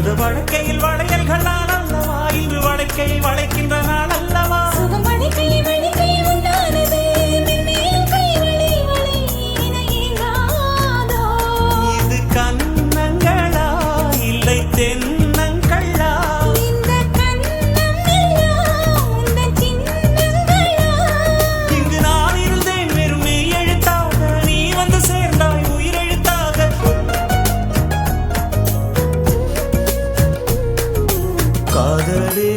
இந்த வழக்கையில் வளையல்களால் அல்லவா இன்று வழக்கை வளைக்கின்ற நாள் அல்லவா இது கன்னங்களா இல்லை தென்னங்களா இங்கு நான் இருந்தேன் வெறுமே எழுத்தாக நீ வந்து சேர்ந்தாய் உயிரெழுத்தாக காதலே